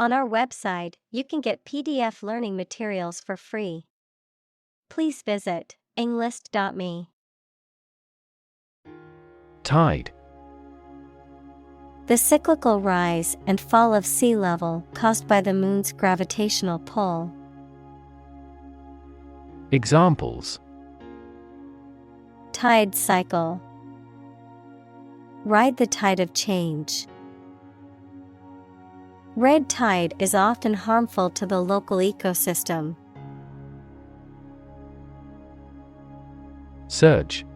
On our website, you can get PDF learning materials for free. Please visit englist.me. Tide. The cyclical rise and fall of sea level caused by the moon's gravitational pull. Examples: Tide cycle. Ride the tide of change. Red tide is often harmful to the local ecosystem. Surge.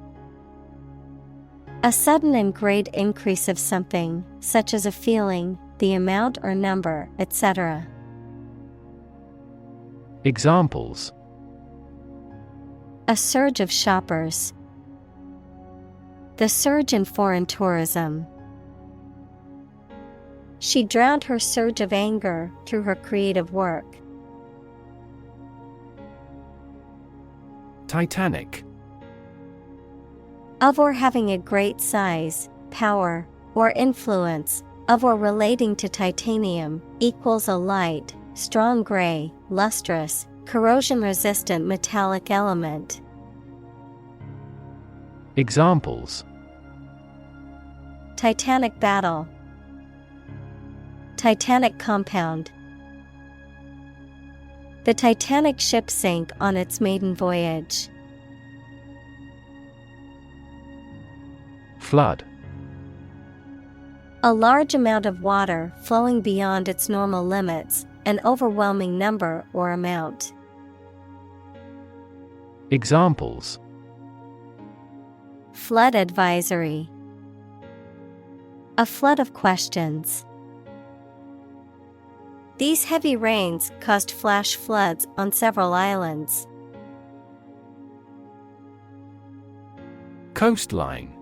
A sudden and great increase of something, such as a feeling, the amount or number, etc. Examples: A surge of shoppers. The surge in foreign tourism. She drowned her surge of anger through her creative work. Titanic. Of or having a great size, power, or influence, of or relating to titanium, equals a light, strong gray, lustrous, corrosion-resistant metallic element. Examples: Titanic battle. Titanic compound. The Titanic ship sank on its maiden voyage. Flood. A large amount of water flowing beyond its normal limits, an overwhelming number or amount. Examples: Flood advisory. A flood of questions. These heavy rains caused flash floods on several islands. Coastline.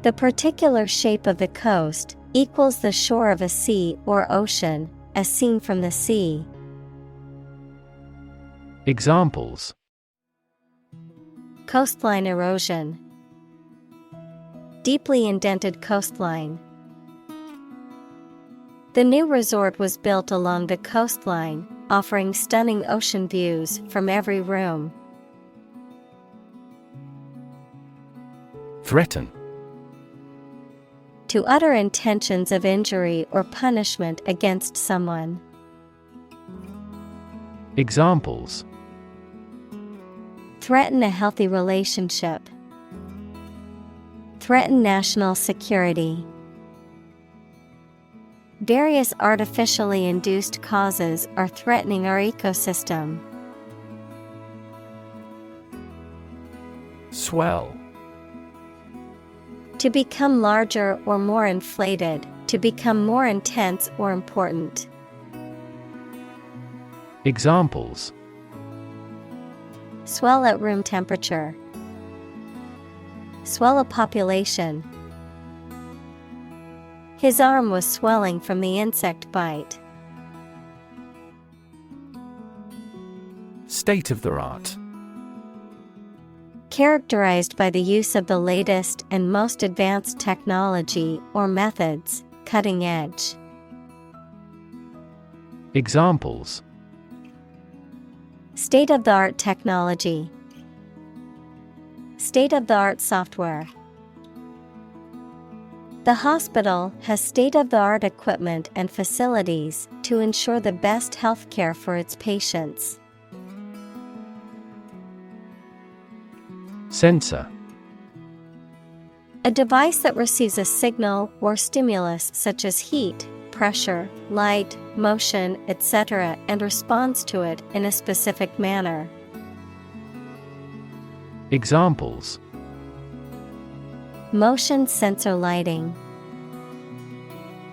The particular shape of the coast equals the shore of a sea or ocean, as seen from the sea. Examples: Coastline erosion. Deeply indented coastline. The new resort was built along the coastline, offering stunning ocean views from every room. Threaten. To utter intentions of injury or punishment against someone. Examples: Threaten a healthy relationship. Threaten national security. Various artificially induced causes are threatening our ecosystem. Swell. To become larger or more inflated, to become more intense or important. Examples: Swell at room temperature. Swell a population. His arm was swelling from the insect bite. State of the art. Characterized by the use of the latest and most advanced technology or methods, cutting edge. Examples: State-of-the-art technology. State-of-the-art software. The hospital has state-of-the-art equipment and facilities to ensure the best healthcare for its patients. Sensor. A device that receives a signal or stimulus such as heat, pressure, light, motion, etc. and responds to it in a specific manner. Examples: Motion sensor lighting.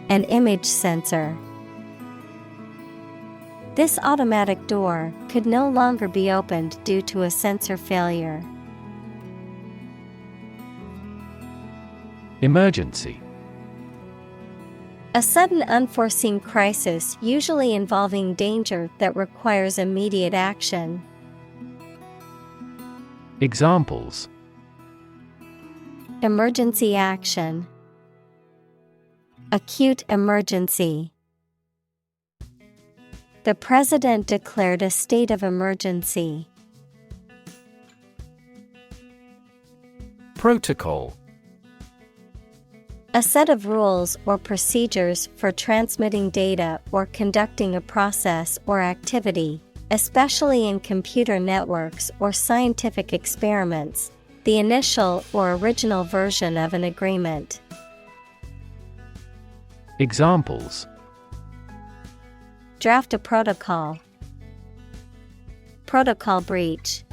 An image sensor. This automatic door could no longer be opened due to a sensor failure. Emergency. A sudden unforeseen crisis usually involving danger that requires immediate action. Examples: Emergency action. Acute emergency. The president declared a state of emergency. Protocol. A set of rules or procedures for transmitting data or conducting a process or activity, especially in computer networks or scientific experiments, the initial or original version of an agreement. Examples: Draft a protocol. Protocol breach.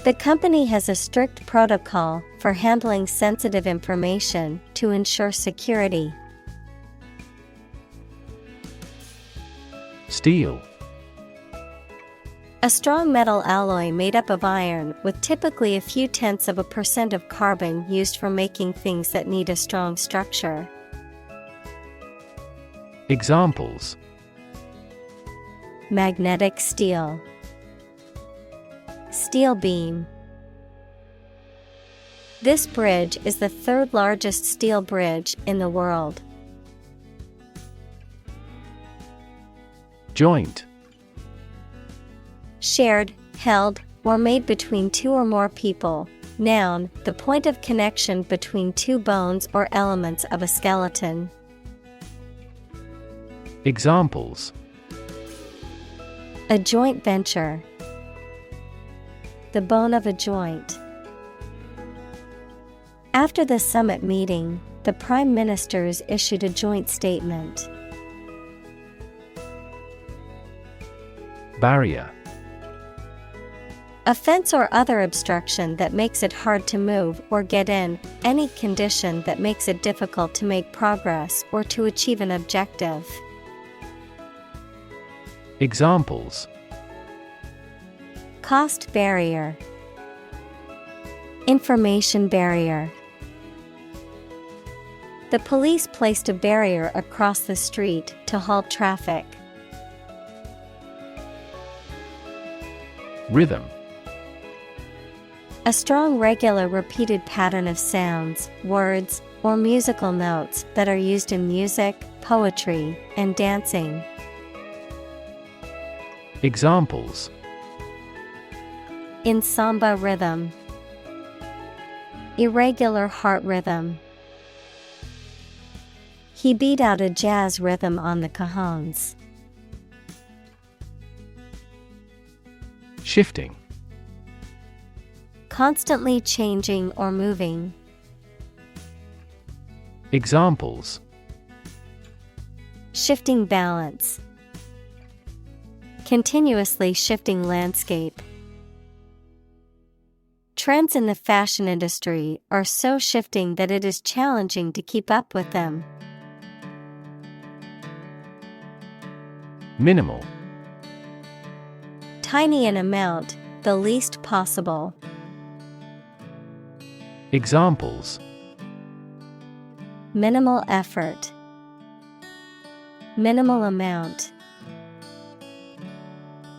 The company has a strict protocol for handling sensitive information to ensure security. Steel. A strong metal alloy made up of iron with typically a few tenths of a % of carbon used for making things that need a strong structure. Examples: Magnetic steel. Steel beam. This bridge is the third largest steel bridge in the world. Joint. Shared, held, or made between two or more people. Noun, the point of connection between two bones or elements of a skeleton. Examples: A joint venture. The bone of a joint. After the summit meeting, the prime ministers issued a joint statement. Barrier. A fence or other obstruction that makes it hard to move or get in, any condition that makes it difficult to make progress or to achieve an objective. Examples: Cost barrier. Information barrier. The police placed a barrier across the street to halt traffic. Rhythm. A strong, regular, repeated pattern of sounds, words, or musical notes that are used in music, poetry, and dancing. Examples: In samba rhythm. Irregular heart rhythm. He beat out a jazz rhythm on the cajones. Shifting. Constantly changing or moving. Examples: Shifting balance. Continuously shifting landscape. Trends in the fashion industry are so shifting that it is challenging to keep up with them. Minimal. Tiny in amount, the least possible. Examples: Minimal effort. Minimal amount.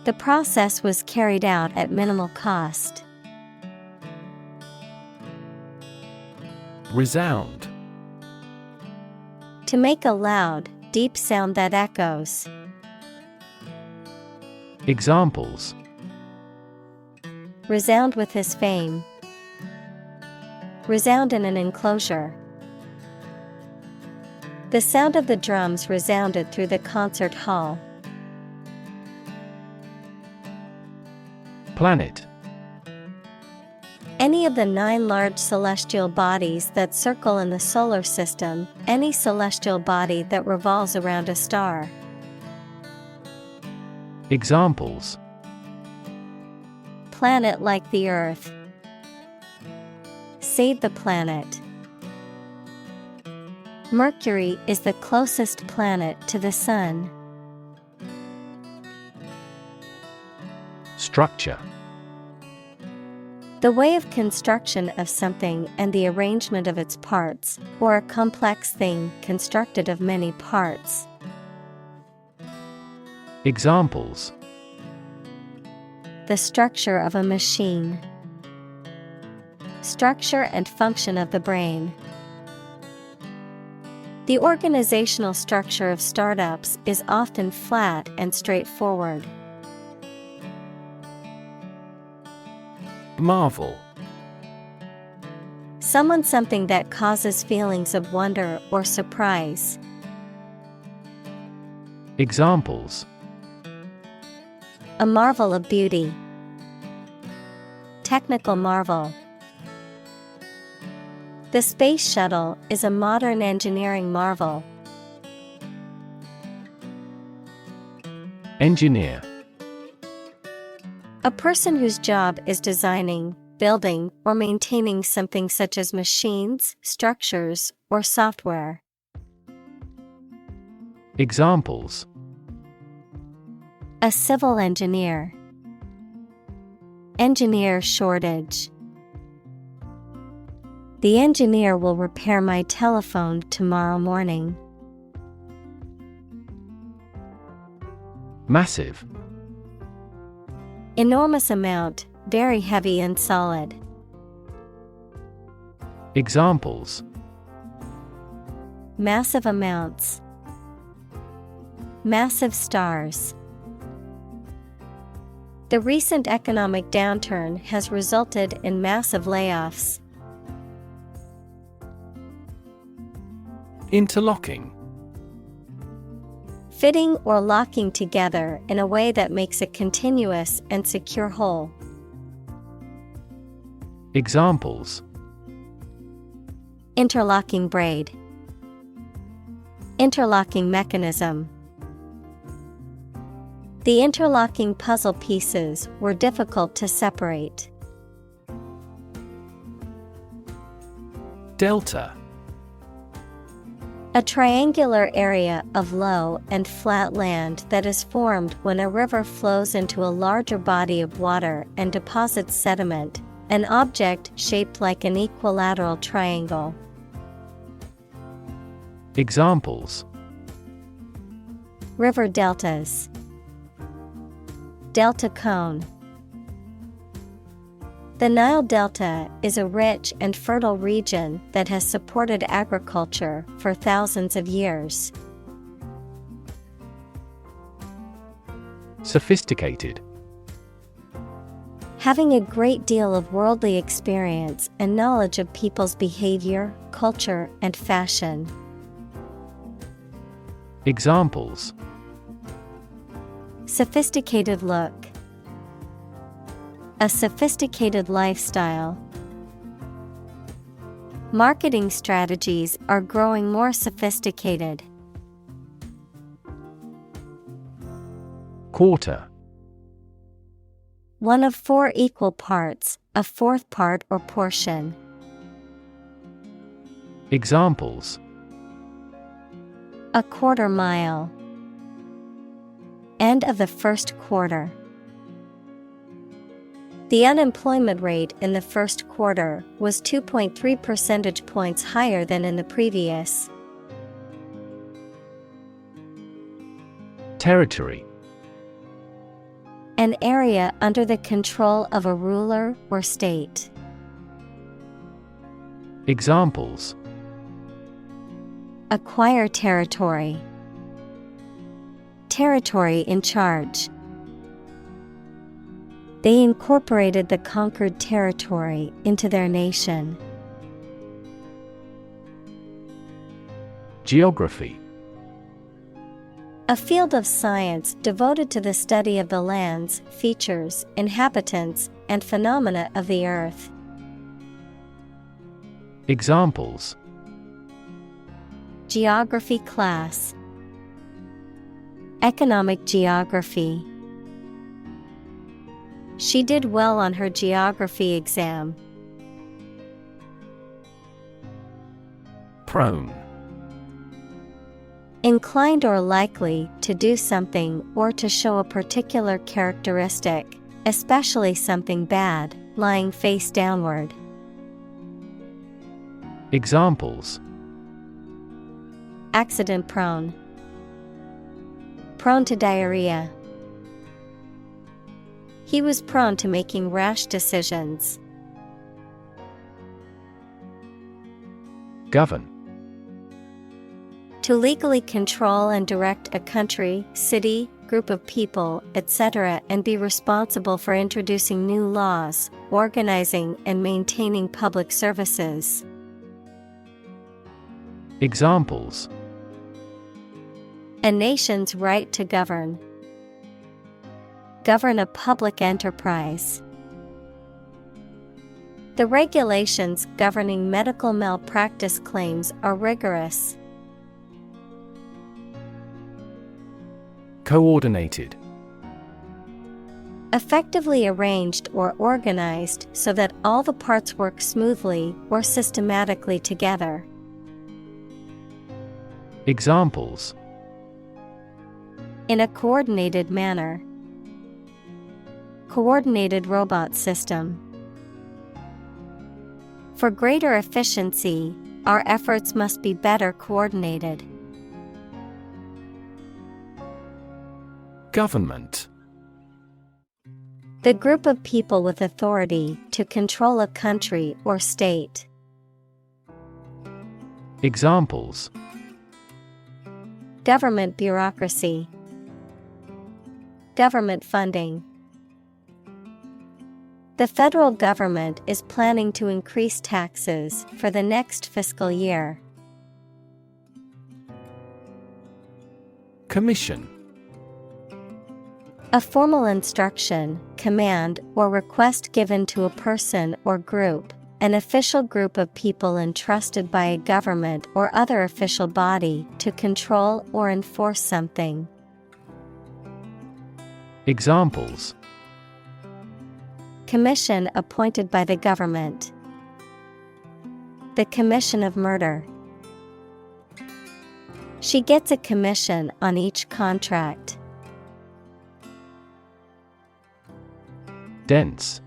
The process was carried out at minimal cost. Resound. To make a loud, deep sound that echoes. Examples: Resound with his fame. Resound in an enclosure. The sound of the drums resounded through the concert hall. Planet. Any of the 9 large celestial bodies that circle in the solar system, any celestial body that revolves around a star. Examples: Planet like the Earth. Save the planet. Mercury is the closest planet to the Sun. Structure. The way of construction of something and the arrangement of its parts, or a complex thing constructed of many parts. Examples: The structure of a machine. Structure and function of the brain. The organizational structure of startups is often flat and straightforward. Marvel. Someone something that causes feelings of wonder or surprise. Examples: A marvel of beauty. Technical marvel. The space shuttle is a modern engineering marvel. Engineer. A person whose job is designing, building, or maintaining something such as machines, structures, or software. Examples: A civil engineer. Engineer shortage. The engineer will repair my telephone tomorrow morning. Massive. Enormous amount, very heavy and solid. Examples: Massive amounts. Massive stars. The recent economic downturn has resulted in massive layoffs. Interlocking. Fitting or locking together in a way that makes a continuous and secure whole. Examples: Interlocking braid. Interlocking mechanism. The interlocking puzzle pieces were difficult to separate. Delta. A triangular area of low and flat land that is formed when a river flows into a larger body of water and deposits sediment, an object shaped like an equilateral triangle. Examples: River deltas. Delta cone. The Nile Delta is a rich and fertile region that has supported agriculture for thousands of years. Sophisticated. Having a great deal of worldly experience and knowledge of people's behavior, culture, and fashion. Examples: Sophisticated look. A sophisticated lifestyle. Marketing strategies are growing more sophisticated. Quarter. One of four equal parts, a fourth part or portion. Examples: A quarter mile. End of the first quarter. The unemployment rate in the first quarter was 2.3 percentage points higher than in the previous. Territory. An area under the control of a ruler or state. Examples: Acquire territory. Territory in charge. They incorporated the conquered territory into their nation. Geography. A field of science devoted to the study of the lands, features, inhabitants, and phenomena of the earth. Examples: Geography class. Economic geography. She did well on her geography exam. Prone. Inclined or likely to do something or to show a particular characteristic, especially something bad, lying face downward. Examples: Accident prone. Prone to diarrhea. He was prone to making rash decisions. Govern. To legally control and direct a country, city, group of people, etc., and be responsible for introducing new laws, organizing and maintaining public services. Examples: A nation's right to govern. Govern a public enterprise. The regulations governing medical malpractice claims are rigorous. Coordinated. Effectively arranged or organized so that all the parts work smoothly or systematically together. Examples: In a coordinated manner. Coordinated robot system. For greater efficiency, our efforts must be better coordinated. Government. The group of people with authority to control a country or state. Examples: Government bureaucracy. Government funding. The federal government is planning to increase taxes for the next fiscal year. Commission. A formal instruction, command, or request given to a person or group, an official group of people entrusted by a government or other official body to control or enforce something. Examples: Commission appointed by the government. The commission of murder. She gets a commission on each contract. Dense.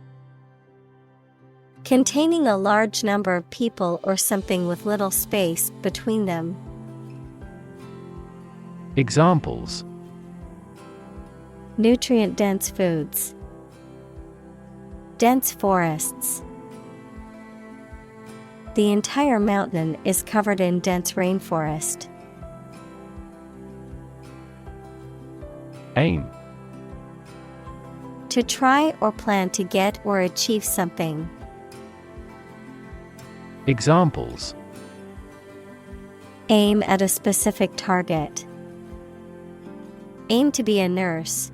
Containing a large number of people or something with little space between them. Examples: Nutrient-dense foods. Dense forests. The entire mountain is covered in dense rainforest. Aim. To try or plan to get or achieve something. Examples: Aim at a specific target. Aim to be a nurse.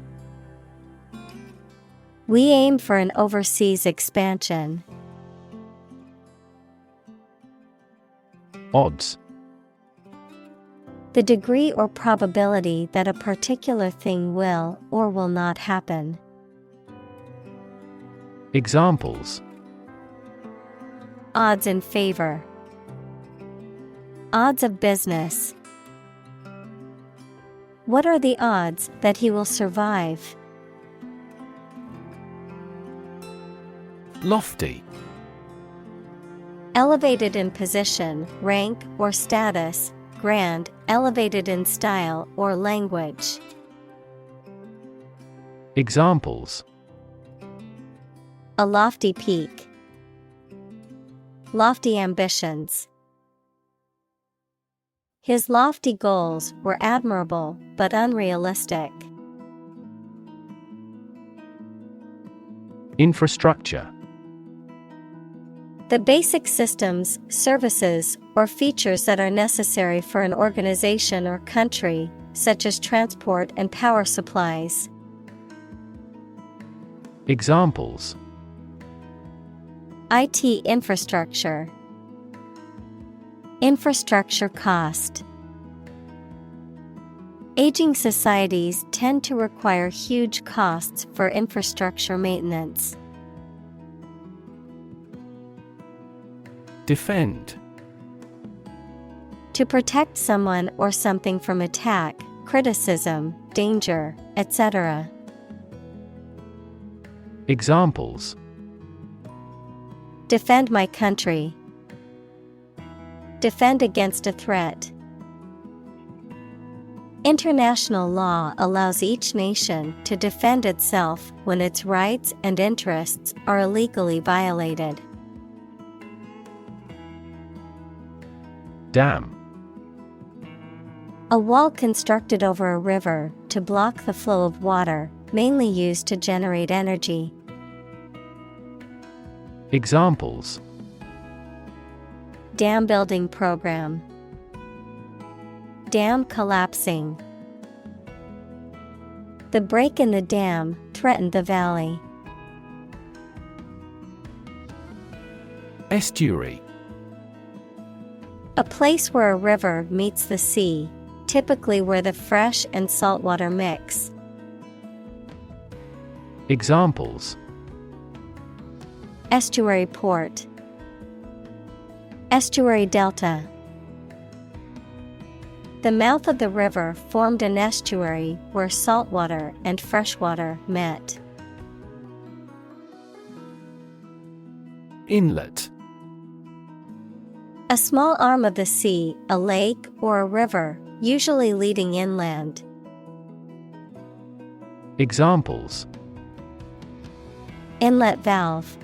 We aim for an overseas expansion. Odds. The degree or probability that a particular thing will or will not happen. Examples: Odds in favor. Odds of business. What are the odds that he will survive? Lofty. Elevated in position, rank, or status, grand, elevated in style or language. Examples: A lofty peak. Lofty ambitions. His lofty goals were admirable but unrealistic. Infrastructure. The basic systems, services, or features that are necessary for an organization or country, such as transport and power supplies. Examples: IT infrastructure. Infrastructure cost. Aging societies tend to require huge costs for infrastructure maintenance. Defend. To protect someone or something from attack, criticism, danger, etc. Examples: Defend my country. Defend against a threat. International law allows each nation to defend itself when its rights and interests are illegally violated. Dam. A wall constructed over a river to block the flow of water, mainly used to generate energy. Examples: Dam building program. Dam collapsing. The break in the dam threatened the valley. Estuary. A place where a river meets the sea, typically where the fresh and salt water mix. Examples: Estuary port. Estuary delta. The mouth of the river formed an estuary where saltwater and freshwater met. Inlet. A small arm of the sea, a lake or a river, usually leading inland. Examples: Inlet valve.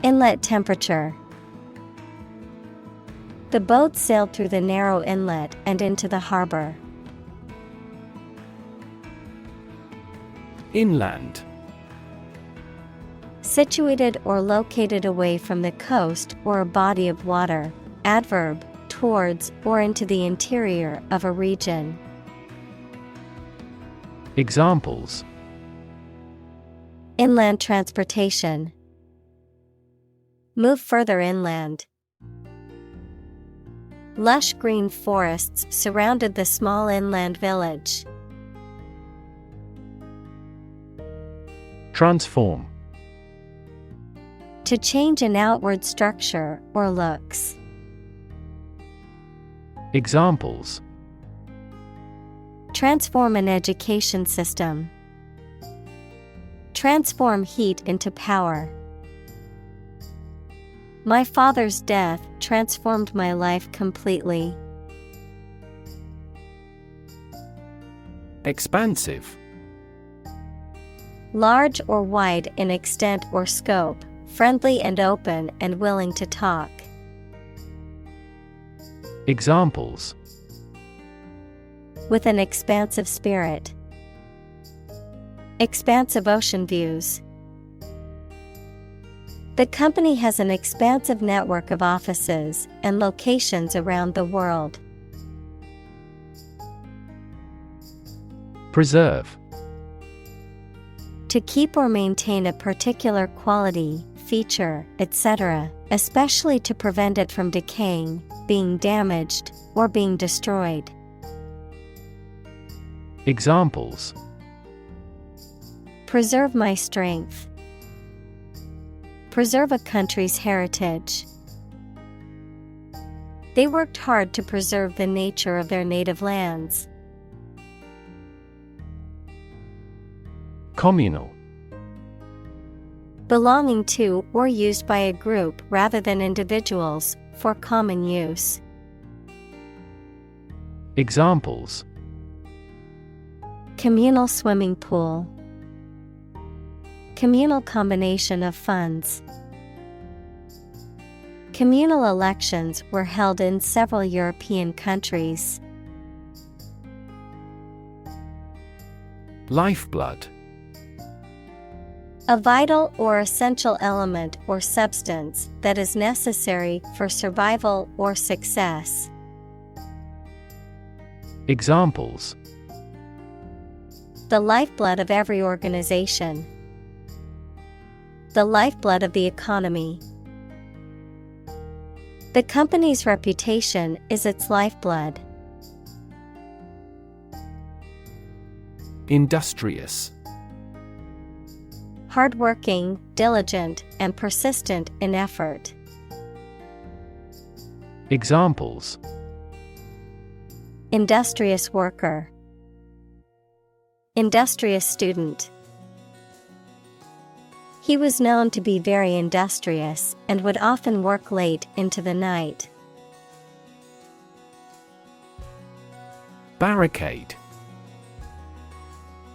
Inlet temperature. The boat sailed through the narrow inlet and into the harbor. Inland. Situated or located away from the coast or a body of water. Adverb, towards or into the interior of a region. Examples: Inland transportation. Move further inland. Lush green forests surrounded the small inland village. Transform. To change an outward structure or looks. Examples: Transform an education system. Transform heat into power. My father's death transformed my life completely. Expansive. Large or wide in extent or scope, friendly and open and willing to talk. Examples: With an expansive spirit. Expansive ocean views. The company has an expansive network of offices and locations around the world. Preserve. To keep or maintain a particular quality, feature, etc., especially to prevent it from decaying, being damaged, or being destroyed. Examples: Preserve my strength. Preserve a country's heritage. They worked hard to preserve the nature of their native lands. Communal. Belonging to or used by a group rather than individuals, for common use. Examples: Communal swimming pool. Communal combination of funds. Communal elections were held in several European countries. Lifeblood. A vital or essential element or substance that is necessary for survival or success. Examples: The lifeblood of every organization. The lifeblood of the economy. The company's reputation is its lifeblood. Industrious. Hardworking, diligent, and persistent in effort. Examples: Industrious worker. Industrious student. He was known to be very industrious and would often work late into the night. Barricade.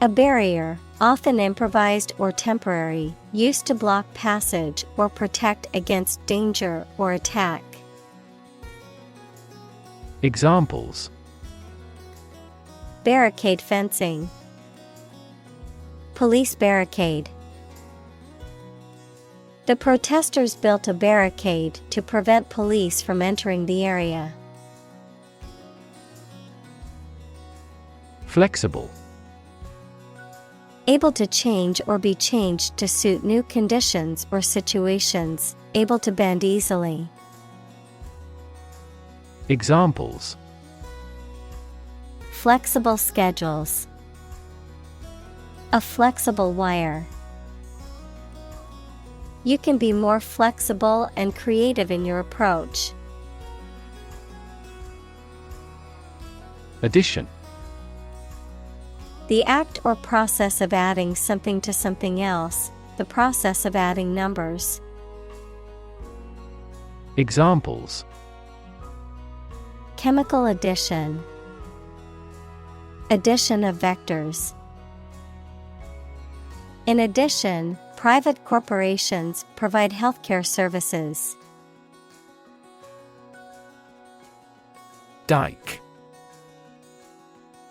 A barrier, often improvised or temporary, used to block passage or protect against danger or attack. Examples: Barricade fencing. Police barricade. The protesters built a barricade to prevent police from entering the area. Flexible. Able to change or be changed to suit new conditions or situations, able to bend easily. Examples: Flexible schedules. A flexible wire. You can be more flexible and creative in your approach. Addition. The act or process of adding something to something else, the process of adding numbers. Examples: Chemical addition. Addition of vectors. In addition, private corporations provide healthcare services. Dike.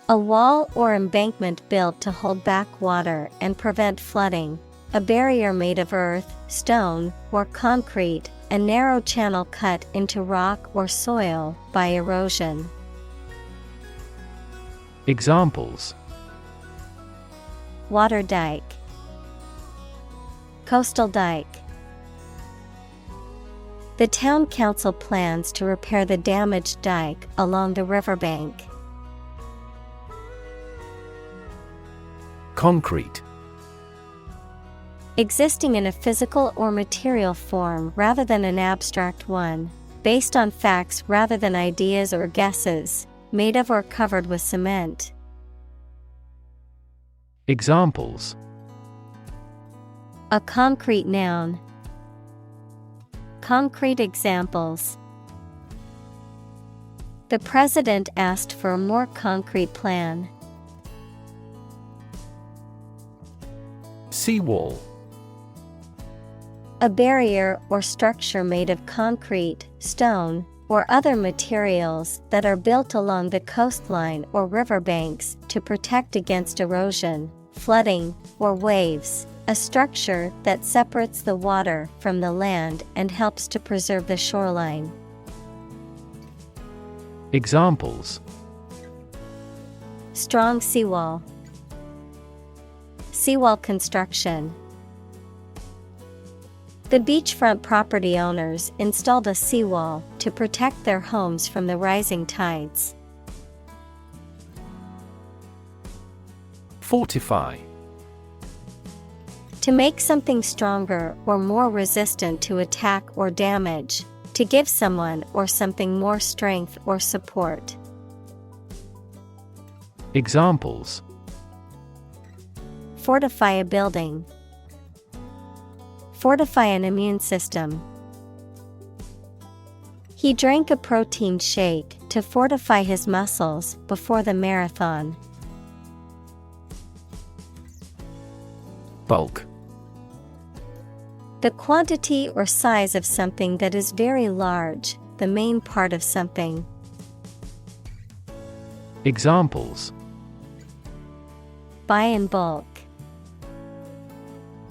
A wall or embankment built to hold back water and prevent flooding. A barrier made of earth, stone, or concrete, a narrow channel cut into rock or soil by erosion. Examples: Water dike. Coastal dike. The town council plans to repair the damaged dike along the riverbank. Concrete. Existing in a physical or material form rather than an abstract one, based on facts rather than ideas or guesses, made of or covered with cement. Examples: A concrete noun. Concrete examples. The president asked for a more concrete plan. Seawall. A barrier or structure made of concrete, stone, or other materials that are built along the coastline or riverbanks to protect against erosion, flooding, or waves. A structure that separates the water from the land and helps to preserve the shoreline. Examples: Strong seawall. Seawall construction. The beachfront property owners installed a seawall to protect their homes from the rising tides. Fortify. To make something stronger or more resistant to attack or damage, to give someone or something more strength or support. Examples: Fortify a building. Fortify an immune system. He drank a protein shake to fortify his muscles before the marathon. Bulk. The quantity or size of something that is very large, the main part of something. Examples: Buy in bulk.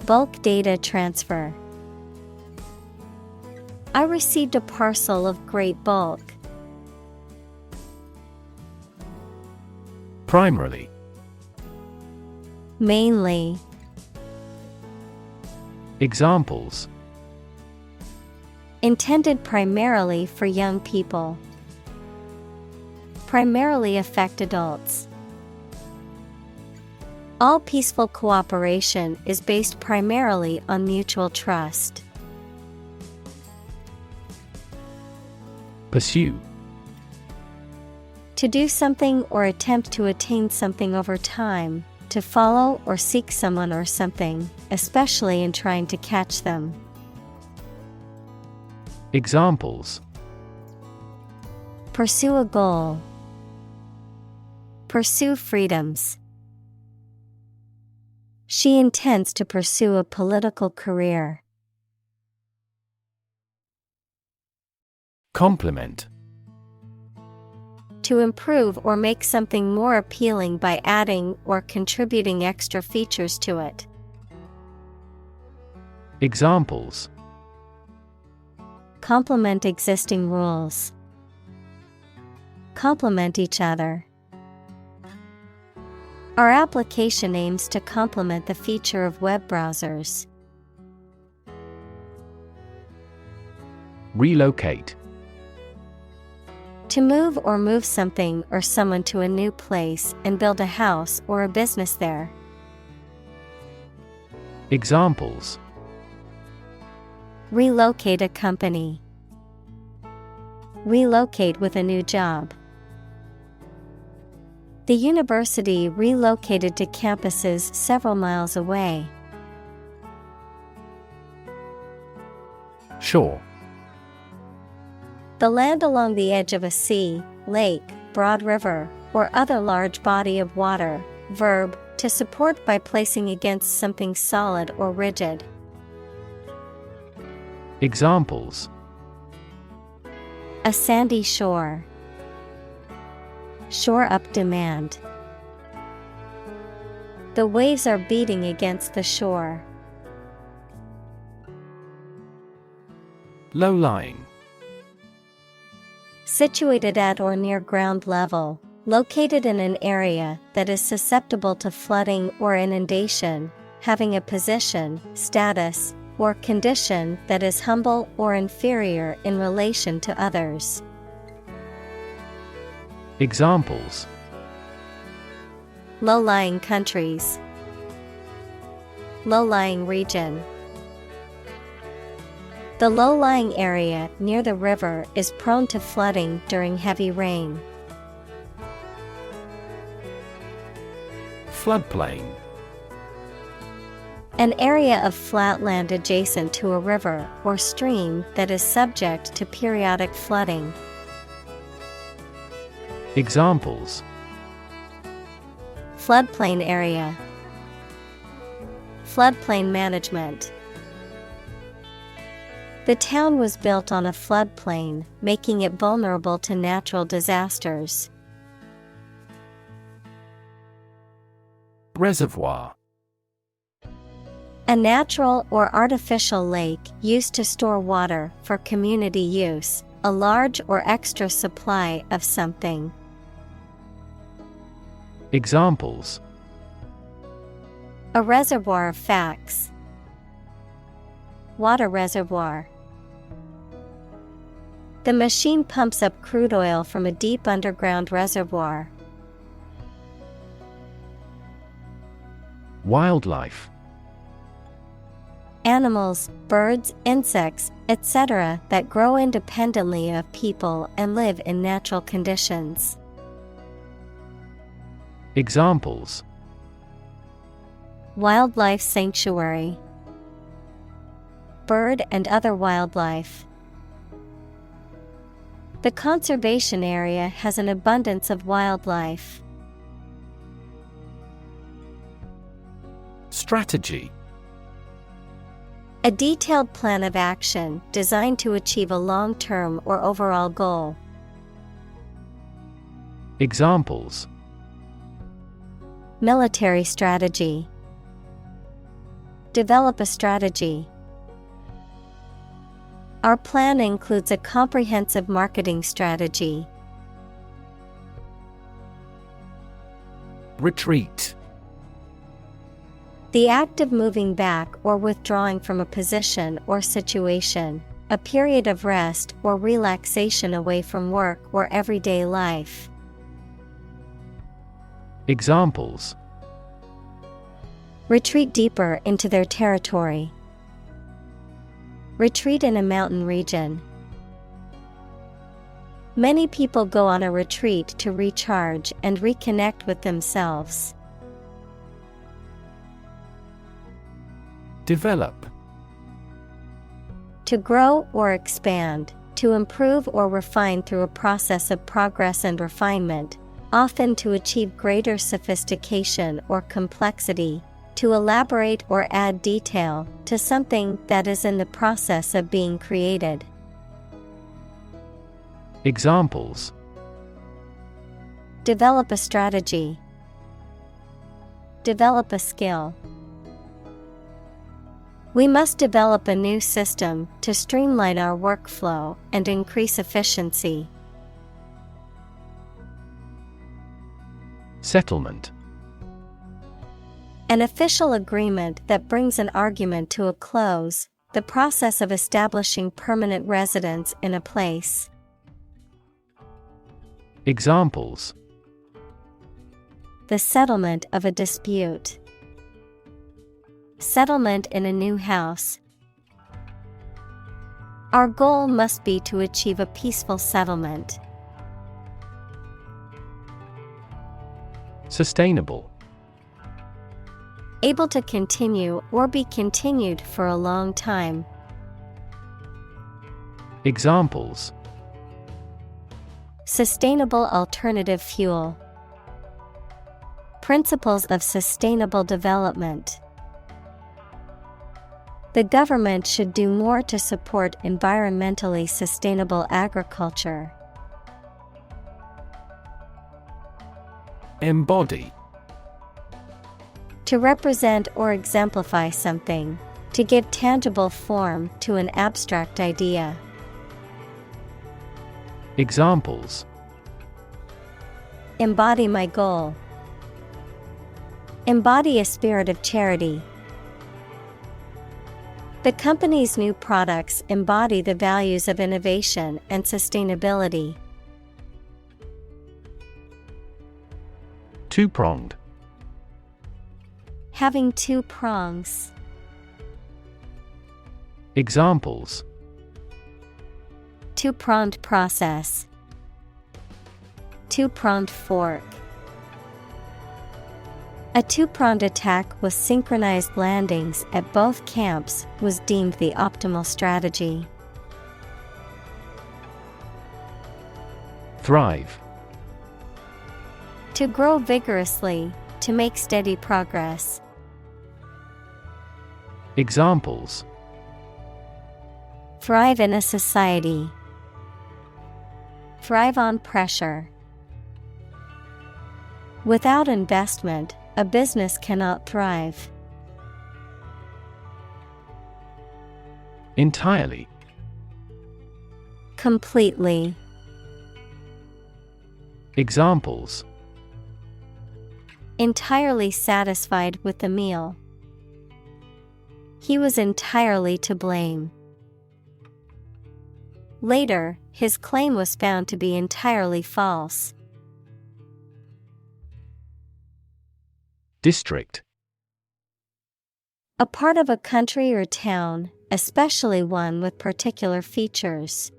Bulk data transfer. I received a parcel of great bulk. Primarily. Mainly. Examples: Intended primarily for young people. Primarily affect adults. All peaceful cooperation is based primarily on mutual trust. Pursue. To do something or attempt to attain something over time, to follow or seek someone or something, especially in trying to catch them. Examples: Pursue a goal. Pursue freedoms. She intends to pursue a political career. Complement. to improve or make something more appealing by adding or contributing extra features to it. Examples: Complement existing rules. Complement each other. Our application aims to complement the feature of web browsers. Relocate. To move or move something or someone to a new place and build a house or a business there. Examples: Relocate a company. Relocate with a new job. The university relocated to campuses several miles away. Shore. The land along the edge of a sea, lake, broad river, or other large body of water. Verb, to support by placing against something solid or rigid. Examples: A sandy shore. Shore up demand. The waves are beating against the shore. Low-lying. Situated at or near ground level, located in an area that is susceptible to flooding or inundation, having a position, status, or condition that is humble or inferior in relation to others. Examples: Low-lying countries. Low-lying region. The low-lying area near the river is prone to flooding during heavy rain. Floodplain. An area of flat land adjacent to a river or stream that is subject to periodic flooding. Examples: Floodplain area. Floodplain management. The town was built on a floodplain, making it vulnerable to natural disasters. Reservoir. A natural or artificial lake used to store water for community use, a large or extra supply of something. Examples: A reservoir of facts. Water reservoir. The machine pumps up crude oil from a deep underground reservoir. Wildlife. Animals, birds, insects, etc. that grow independently of people and live in natural conditions. Examples: Wildlife sanctuary. Bird and other wildlife. The conservation area has an abundance of wildlife. Strategy. A detailed plan of action designed to achieve a long-term or overall goal. Examples: Military strategy. Develop a strategy. Our plan includes a comprehensive marketing strategy. Retreat. The act of moving back or withdrawing from a position or situation, a period of rest or relaxation away from work or everyday life. Examples: Retreat deeper into their territory. Retreat in a mountain region. Many people go on a retreat to recharge and reconnect with themselves. Develop. To grow or expand, to improve or refine through a process of progress and refinement, often to achieve greater sophistication or complexity, to elaborate or add detail to something that is in the process of being created. Examples: Develop a strategy. Develop a skill. We must develop a new system to streamline our workflow and increase efficiency. Settlement. An official agreement that brings an argument to a close, the process of establishing permanent residence in a place. Examples: The settlement of a dispute. Settlement in a new house. Our goal must be to achieve a peaceful settlement. Sustainable. Able to continue or be continued for a long time. Examples: Sustainable alternative fuel. Principles of sustainable development. The government should do more to support environmentally sustainable agriculture. Embody. To represent or exemplify something, to give tangible form to an abstract idea. Examples: Embody my goal. Embody a spirit of charity. The company's new products embody the values of innovation and sustainability. Two-pronged. Having two prongs. Examples: Two-pronged process. Two-pronged fork. A two-pronged attack with synchronized landings at both camps was deemed the optimal strategy. Thrive. To grow vigorously, to make steady progress. Examples: Thrive in a society. Thrive on pressure. Without investment, a business cannot thrive. Entirely. Completely. Examples: Entirely satisfied with the meal. He was entirely to blame. Later, his claim was found to be entirely false. District. A part of a country or town, especially one with particular features.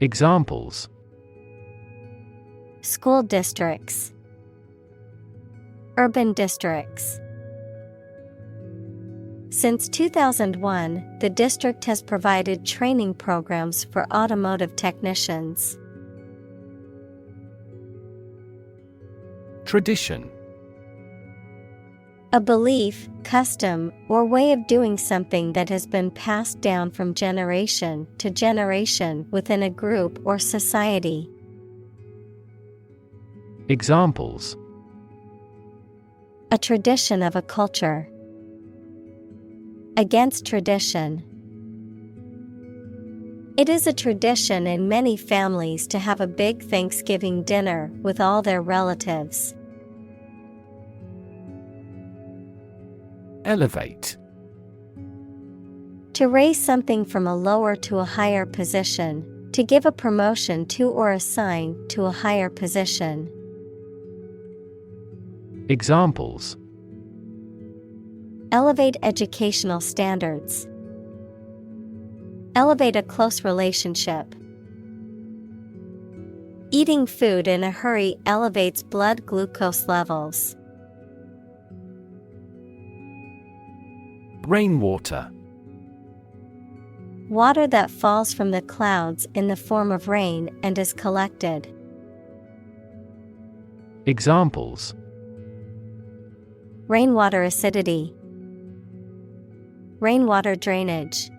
Examples: School districts. Urban districts. Since 2001, the district has provided training programs for automotive technicians. Tradition. A belief, custom, or way of doing something that has been passed down from generation to generation within a group or society. Examples: A tradition of a culture. Against tradition. It is a tradition in many families to have a big Thanksgiving dinner with all their relatives. Elevate. To raise something from a lower to a higher position, to give a promotion to or assign to a higher position. Examples: Elevate educational standards. Elevate a close relationship. Eating food in a hurry elevates blood glucose levels. Rainwater. Water that falls from the clouds in the form of rain and is collected. Examples: Rainwater acidity. Rainwater drainage.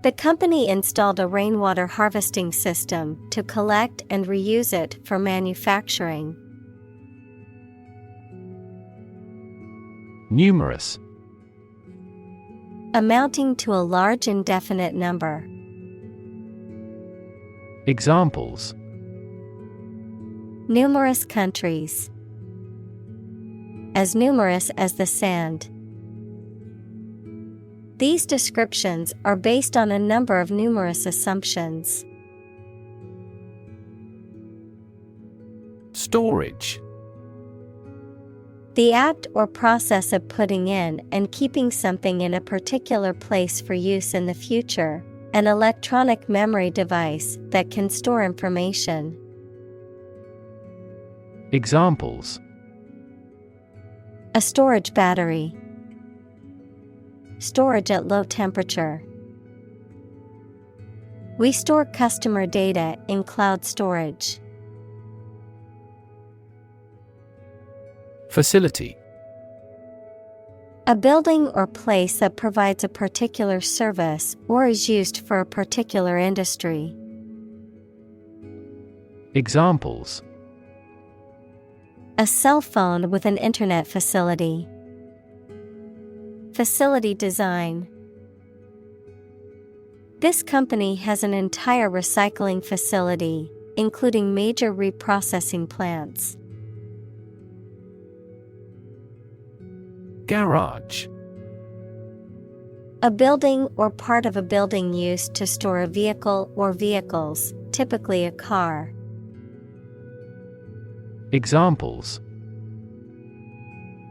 The company installed a rainwater harvesting system to collect and reuse it for manufacturing. Numerous. Amounting to a large indefinite number. Examples: Numerous countries. As numerous as the sand. These descriptions are based on a number of numerous assumptions. Storage. The act or process of putting in and keeping something in a particular place for use in the future, an electronic memory device that can store information. Examples: a storage battery. Storage at low temperature. We store customer data in cloud storage. Facility. A building or place that provides a particular service or is used for a particular industry. Examples: a cell phone with an internet facility. Facility design. This company has an entire recycling facility, including major reprocessing plants. Garage. A building or part of a building used to store a vehicle or vehicles, typically a car. Examples: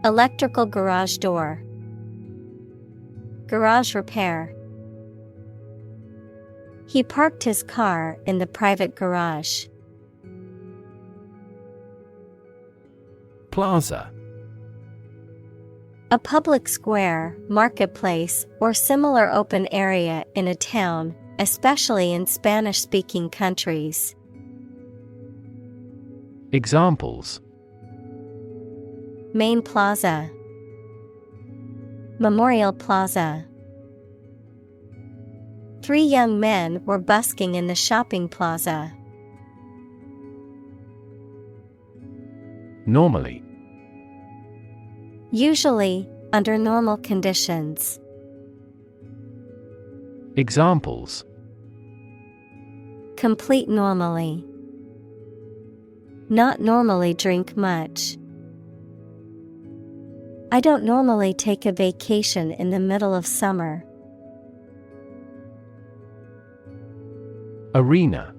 electrical garage door. Garage repair. He parked his car in the private garage. Plaza. A public square, marketplace, or similar open area in a town, especially in Spanish-speaking countries. Examples: Main Plaza. Memorial Plaza. 3 young men were busking in the shopping plaza. Normally. Usually, under normal conditions. Examples: complete normally. Not normally drink much. I don't normally take a vacation in the middle of summer. Arena.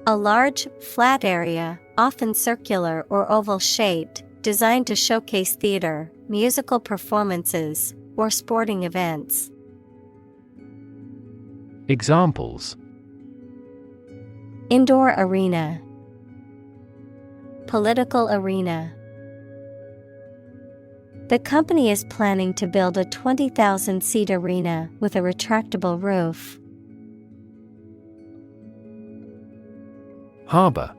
A large, flat area, often circular or oval-shaped, designed to showcase theater, musical performances, or sporting events. Examples: indoor arena. Political arena. The company is planning to build a 20,000-seat arena with a retractable roof. Harbor.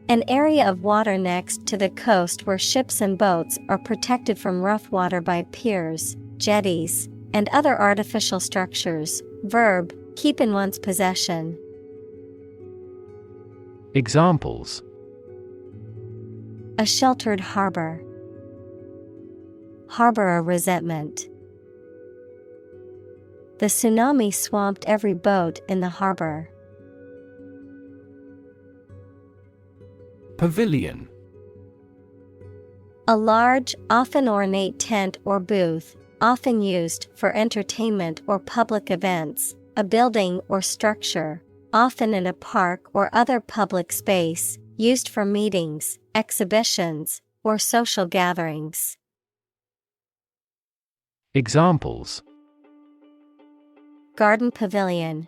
An area of water next to the coast where ships and boats are protected from rough water by piers, jetties, and other artificial structures. Verb, keep in one's possession. Examples: a sheltered harbor. Harbor a resentment. The tsunami swamped every boat in the harbor. Pavilion. A large, often ornate tent or booth, often used for entertainment or public events, a building or structure, often in a park or other public space, used for meetings, exhibitions, or social gatherings. Examples: garden pavilion.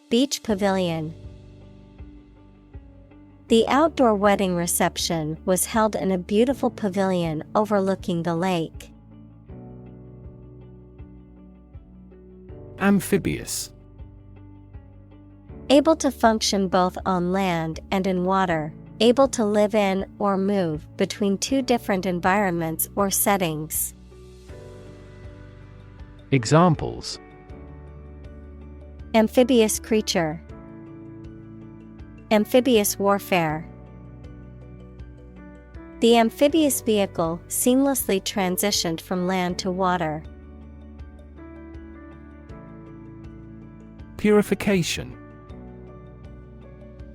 Beach pavilion. The outdoor wedding reception was held in a beautiful pavilion overlooking the lake. Amphibious. Able to function both on land and in water, able to live in or move between 2 different environments or settings. Examples: amphibious creature, amphibious warfare. The amphibious vehicle seamlessly transitioned from land to water. Purification.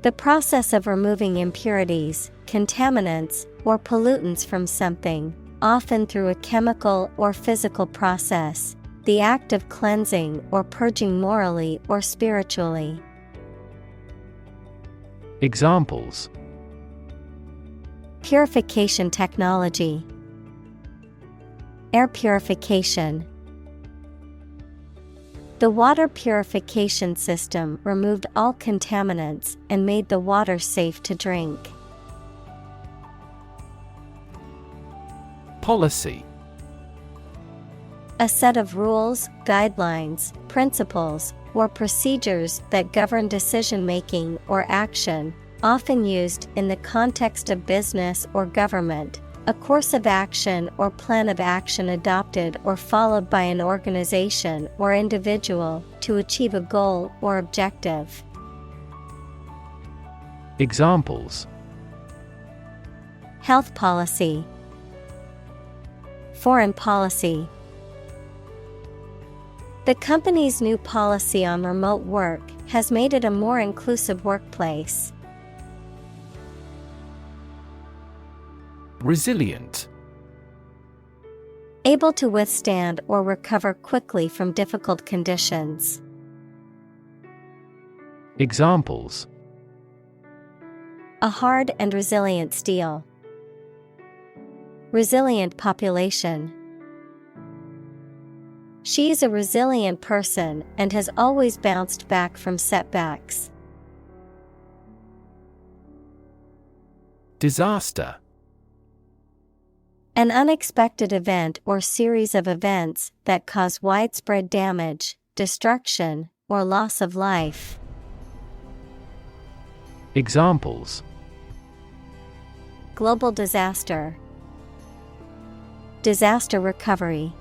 The process of removing impurities, contaminants, or pollutants from something, often through a chemical or physical process. The act of cleansing or purging morally or spiritually. Examples: purification technology, air purification. The water purification system removed all contaminants and made the water safe to drink. Policy. A set of rules, guidelines, principles, or procedures that govern decision-making or action, often used in the context of business or government. A course of action or plan of action adopted or followed by an organization or individual to achieve a goal or objective. Examples: health policy, foreign policy. The company's new policy on remote work has made it a more inclusive workplace. Resilient. Able to withstand or recover quickly from difficult conditions. Examples: a hard and resilient steel. Resilient population. She is a resilient person and has always bounced back from setbacks. Disaster. An unexpected event or series of events that cause widespread damage, destruction, or loss of life. Examples: global disaster. Disaster recovery.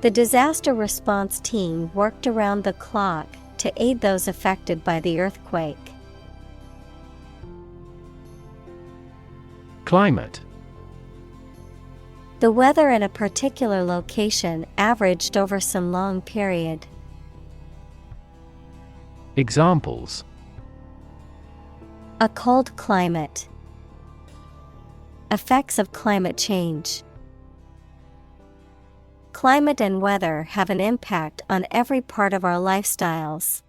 The disaster response team worked around the clock to aid those affected by the earthquake. Climate. The weather in a particular location averaged over some long period. Examples: a cold climate. Effects of climate change. Climate and weather have an impact on every part of our lifestyles.